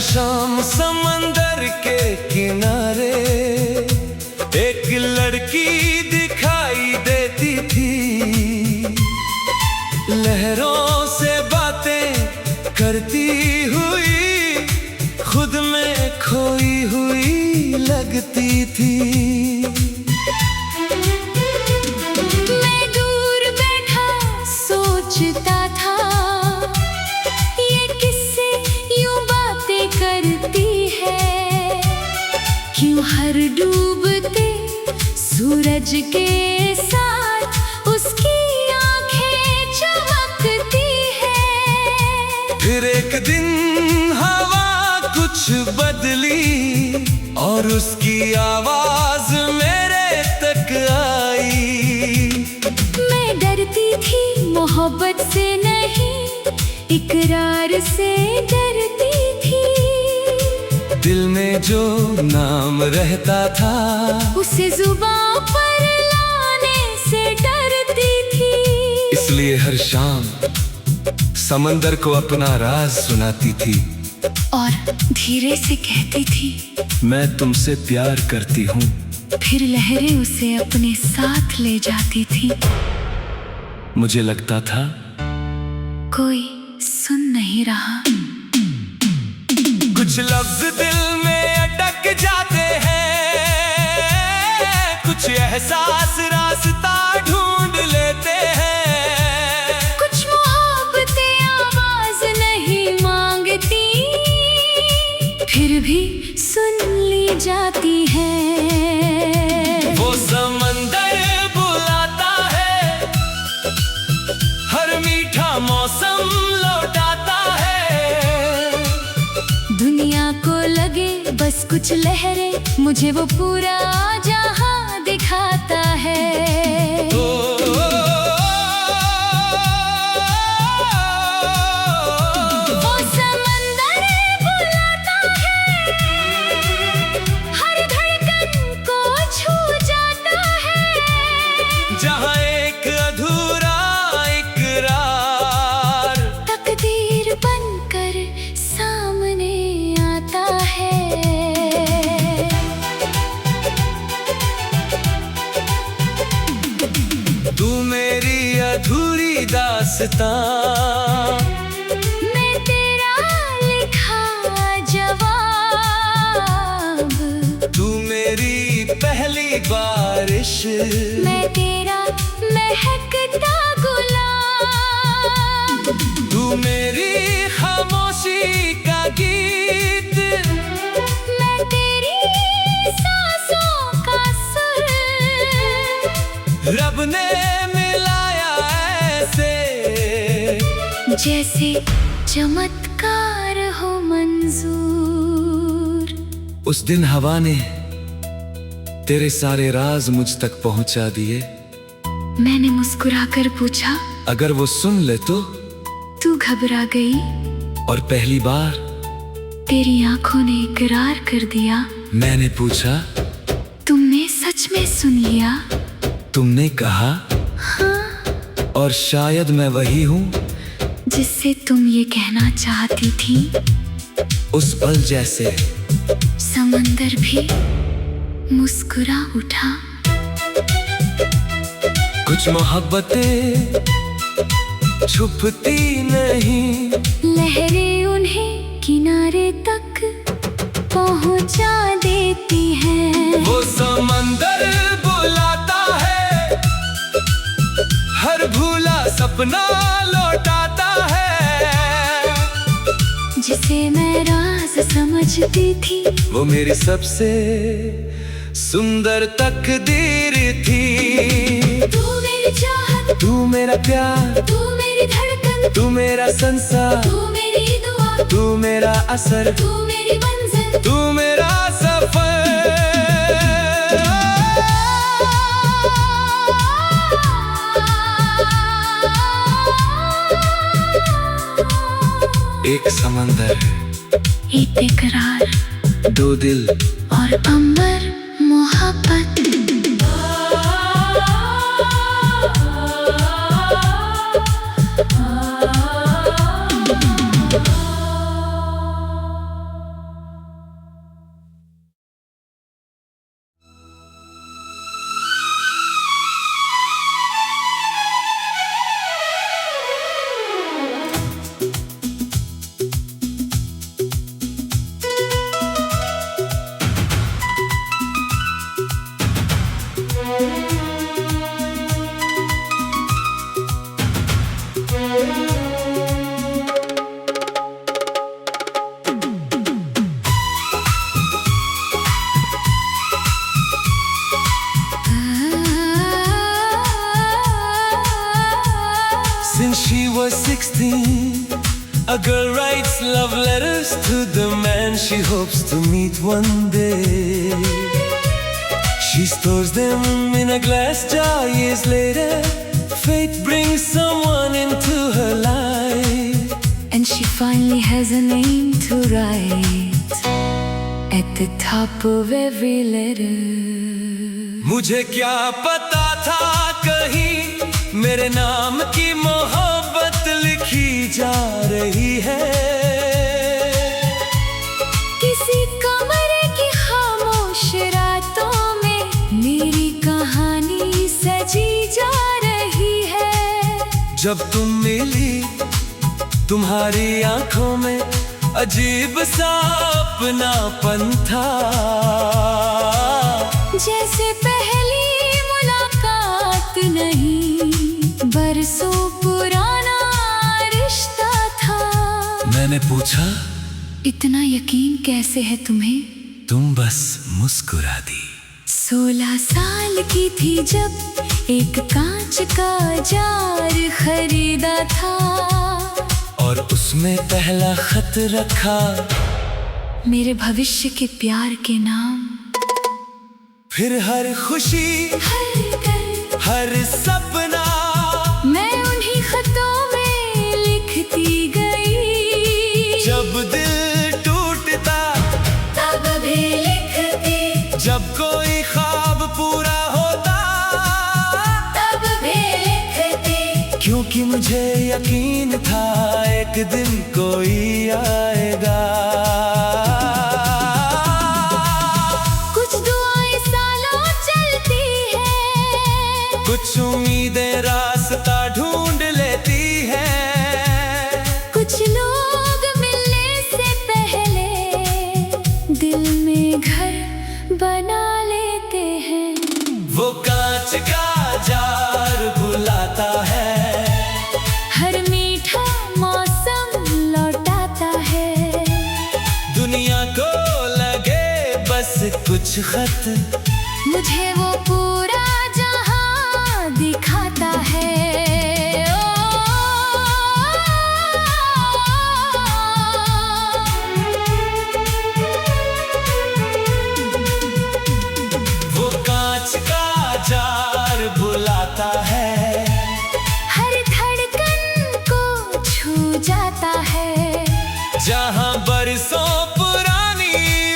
शाम समंदर के किनारे एक लड़की दिखाई देती थी, लहरों से बातें करती हुई, खुद में खोई हुई लगती थी। मैं दूर बैठा सोचता था, ये किससे यूं बातें करती है, क्यों हर डूबते सूरज के साथ उसकी आंखें चमकती है। फिर एक दिन हवा कुछ बदली और उसकी आवाज मेरे तक आई। मैं डरती थी मोहब्बत से नहीं, इकरार से डरती थी। दिल में जो नाम रहता था उसे जुबां पर लाने से डरती थी। इसलिए हर शाम समंदर को अपना राज सुनाती थी और धीरे से कहती थी, मैं तुमसे प्यार करती हूँ। फिर लहरें उसे अपने साथ ले जाती थी। मुझे लगता था कोई सुन नहीं रहा। कुछ लफ्ज दिल में अटक जाते हैं, कुछ एहसास रास्ता ढूंढ लेते हैं। कुछ मोहब्बतें आवाज नहीं मांगती, फिर भी सुन ली जाती है। वो समंदर बुलाता है, हर मीठा मौसम लौटाता है। दुनिया को लगे बस कुछ लहरें, मुझे वो पूरा जहां दिखाता है। वो समंदर बुलाता है, हर धड़कन को छू जाता है। जहाँ एक अधूरा इकरार तकदीर बनकर सामने आता है। तू मेरी अधूरी दास्तां, मैं तेरा लिखा जवाब। तू मेरी पहली बारिश, मैं तेरा महकता गुलाब। तू मेरी खामोशी का गीत, मैं तेरी सांसों का सुर। रब ने मिलाया ऐसे जैसे चमत्कार हो मंजूर। उस दिन हवा ने तेरे सारे राज मुझ तक पहुंचा दिए। मैंने मुस्कुराकर पूछा, अगर वो सुन ले तो? तू घबरा गई और पहली बार तेरी आंखों ने इकरार कर दिया। मैंने पूछा, तुमने सच में सुन लिया? तुमने कहा हाँ, और शायद मैं वही हूँ जिससे तुम ये कहना चाहती थी। उस पल जैसे समंदर भी मुस्कुरा उठा। कुछ मोहब्बतें छुपती नहीं, लहरें उन्हें किनारे तक पहुंचा देती हैं। वो समंदर बुलाता है, हर भूला सपना लौटाता है। जिसे मैं राज समझती थी, वो मेरी सबसे सुंदर तकदीर थी। तू मेरी चाहत, तू मेरा प्यार, तू मेरी धड़कन, तू मेरा संसार, तू मेरी दुआ, तू मेरा असर, तू मेरी मंजिल, तू मेरा सफर। एक समंदर, एक इकरार, दो दिल और अंबर मोहब्बत। A girl writes love letters to the man she hopes to meet one day. She stores them in a glass jar. Years later, fate brings someone into her life, and she finally has a name to write at the top of every letter. मुझे क्या पता था कहीं मेरे नाम की मोहब्बत लिखी जा रही है। किसी कमरे की खामोश रातों में मेरी कहानी सजी जा रही है। जब तुम मिली तुम्हारी आंखों में अजीब सा अपनापन था, जैसे पहली मुलाकात नहीं बरसों पुराना रिश्ता था। मैंने पूछा, इतना यकीन कैसे है तुम्हें? तुम बस मुस्कुरा दी। 16 साल की थी जब एक कांच का जार खरीदा था, और उसमें पहला खत रखा मेरे भविष्य के प्यार के नाम। फिर हर खुशी हर सपना मैं उन्हीं खतों में लिखती गई। जब दिल टूटता तब भी लिखती, जब कोई ख्वाब पूरा होता तब भी लिखती, क्योंकि मुझे यकीन था एक दिन कोई आएगा। कुछ दुआएं सालों चलती है, कुछ उम्मीदें रास्ता ढूंढ लेती हैं, कुछ लोग मिलने से पहले दिल में घर बना लेते हैं। वो कांच का जार बुलाता है, हर मीठा मौसम लौटाता है। दुनिया को लगे बस कुछ खत, मुझे वो पूरा जहां दिखाता है। वो कांच का जार बुलाता है, हर धड़कन को छू जाता है। जहां बरसों पुरानी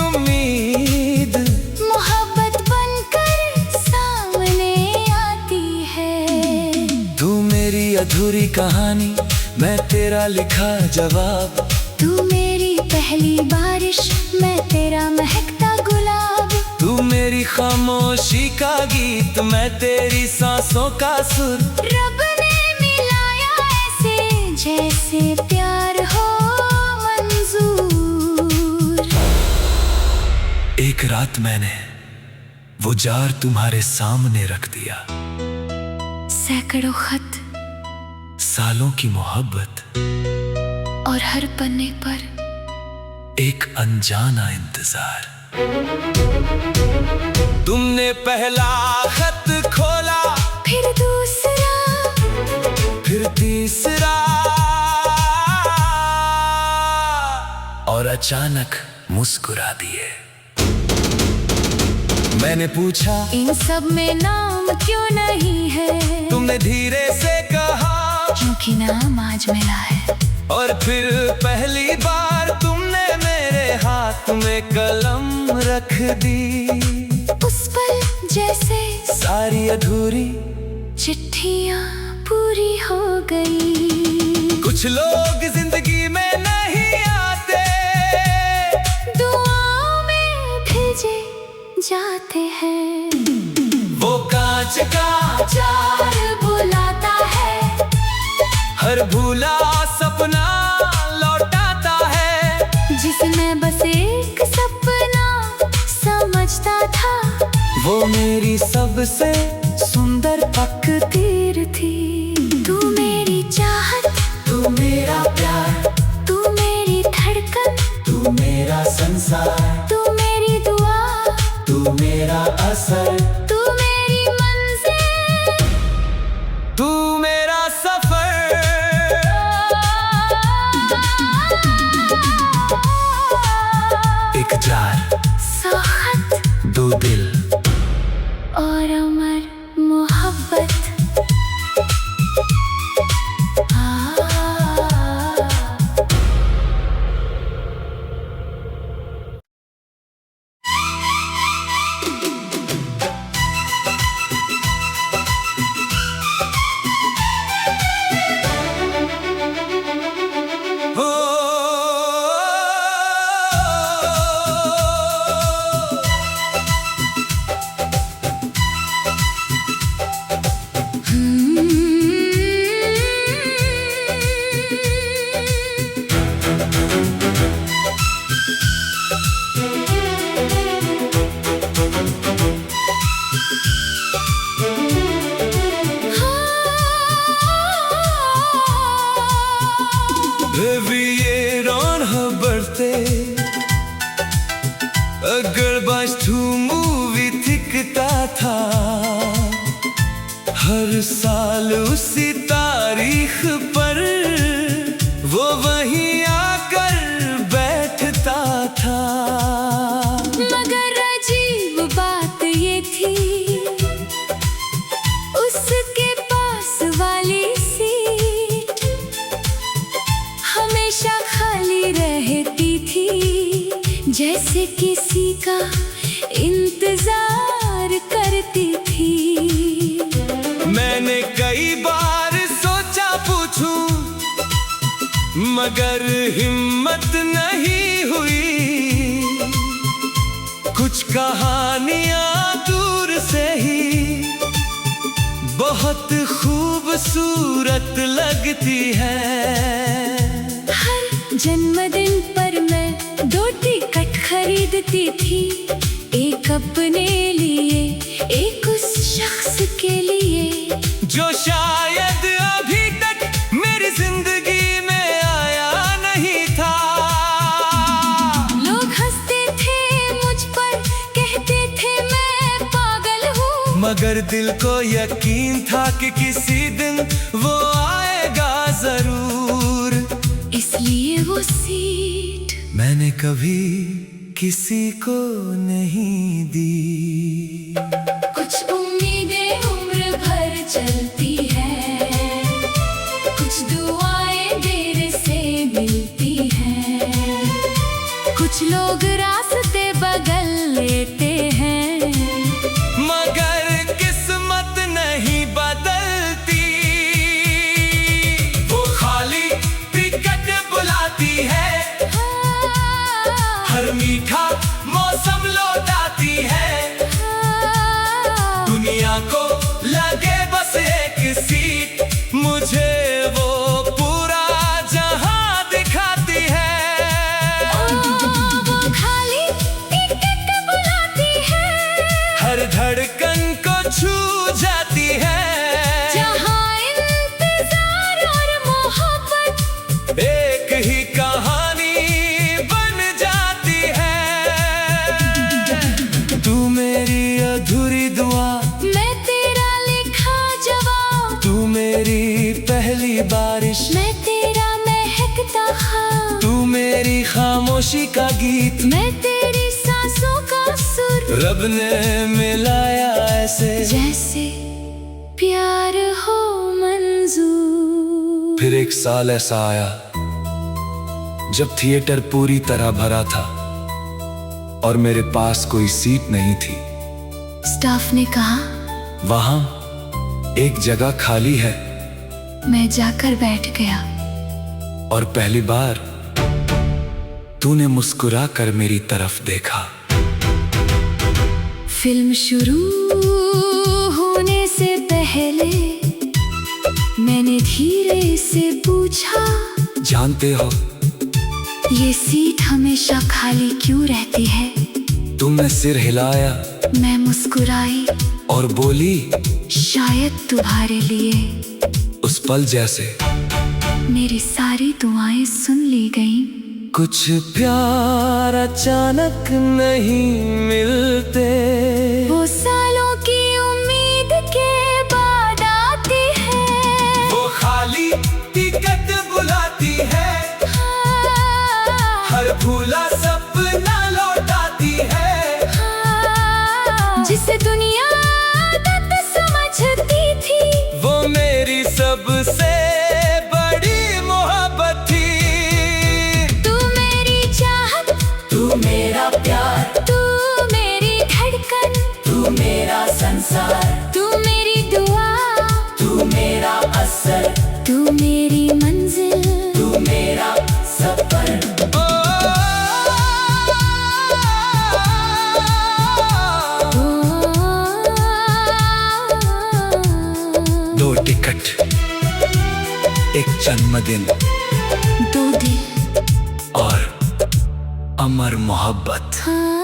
उम्मीद मोहब्बत बनकर सामने आती है। तू मेरी अधूरी कहानी, मैं तेरा लिखा जवाब। तू मेरी पहली बारिश, मैं तेरा महकता गुलाब। तू मेरी खामोशी का गीत, मैं तेरी सांसों का सुर। रब ने मिलाया ऐसे जैसे प्यार हो मंजूर। एक रात मैंने वो जार तुम्हारे सामने रख दिया। सैकड़ों खत, सालों की मोहब्बत, और हर पन्ने पर एक अनजाना इंतजार। तुमने पहला खत खोला, फिर दूसरा, फिर तीसरा, और अचानक मुस्कुरा दिए। मैंने पूछा, इन सब में नाम क्यों नहीं है? तुमने धीरे से कहा, क्योंकि नाम आज मिला है। और फिर पहली बार तुमने मेरे हाथ में कलम रख दी। उस पल जैसे सारी अधूरी चिट्ठियां पूरी हो गई। कुछ लोग जिंदगी में नहीं आते, दुआओं में भेजे जाते हैं। वो कांच का जार बुलाता है, हर भूला सपना लौटाता है। जिसमें बस एक सपना समझता था, वो मेरी सबसे सुंदर तकदीर थी। तू मेरी चाहत, तू मेरा प्यार, तू मेरी धड़कन, तू मेरा संसार, तू मेरी दुआ, तू मेरा असर, तू मेरी मंजिल, तू मेरा सफर। दिल और अमर मोहब्बत। Every year on her birthday, a girl buys 2 movie दिखता था। हर साल उसी तारीख पर वो वहीं आकर बैठता था। मगर अजीब बात ये थी, उसके पास वाली सीट हमेशा खाली रहती थी, जैसे किसी का इंतजार करती थी। मैंने कई बार सोचा पूछूं, मगर हिम्मत नहीं हुई। कुछ कहानियां दूर से ही बहुत खूबसूरत लगती है। हर जन्मदिन पर मैं 2 टिकट खरीदती थी, एक अपने लिए, एक उस शख्स के लिए जो शायद अभी तक मेरी जिंदगी में आया नहीं था। लोग हंसते थे मुझ पर, कहते थे मैं पागल हूँ, मगर दिल को यकीन था कि किसी दिन वो आएगा जरूर। इसलिए वो सीट मैंने कभी किसी को नहीं दी। कुछ उम्मीदें उम्र भर चलती है, कुछ दुआएं देर से मिलती हैं, कुछ लोग रास्ते बदल लेते हैं, मगर किस्मत नहीं बदलती। वो खाली टिकट बुलाती है, हर मीठा मौसम लौटाती है। दुनिया को लगे बस एक सीट, मुझे वो पूरा जहां दिखाती है। वो खाली टिकट बुलाती है, हर धड़कन को छू जाती है। जहां इंतजार और मोहब्बत एक ही कहानी बन जाती है। तू मेरी अधूरी दुआ, मैं तेरा लिखा जवाब, तू मेरी पहली बारिश, मैं तेरा महकता खाब, तू मेरी खामोशी का गीत, मैं तेरी सांसों का सुर। रब ने मिलाया ऐसे जैसे प्यार हो मंजूर। फिर एक साल ऐसा आया जब थिएटर पूरी तरह भरा था और मेरे पास कोई सीट नहीं थी। स्टाफ ने कहा वहां एक जगह खाली है। मैं जाकर बैठ गया और पहली बार तूने मुस्कुरा कर मेरी तरफ देखा। फिल्म शुरू होने से पहले मैंने धीरे से पूछा, जानते हो ये सीट हमेशा खाली क्यों रहती है? तुमने सिर हिलाया मैं मुस्कुराई और बोली, शायद तुम्हारे लिए। उस पल जैसे मेरी सारी दुआएं सुन ली गईं। कुछ प्यार अचानक नहीं मिलते, वो सालों की उम्मीद के बाद आती है। वो खाली टिकट बुलाती है, हर भूला सपना लौटाती है। जिसे दुनिया आदत समझती थी, वो मेरी सबसे बड़ी मोहब्बत थी। तू मेरी चाहत, तू मेरा प्यार, तू मेरी धड़कन, तू मेरा संसार, तू मेरी दुआ, तू मेरा असर, तू मेरी मंजिल, तू मेरा सफर। दो टिकट, एक जन्मदिन दो दिल और अमर मोहब्बत। हाँ।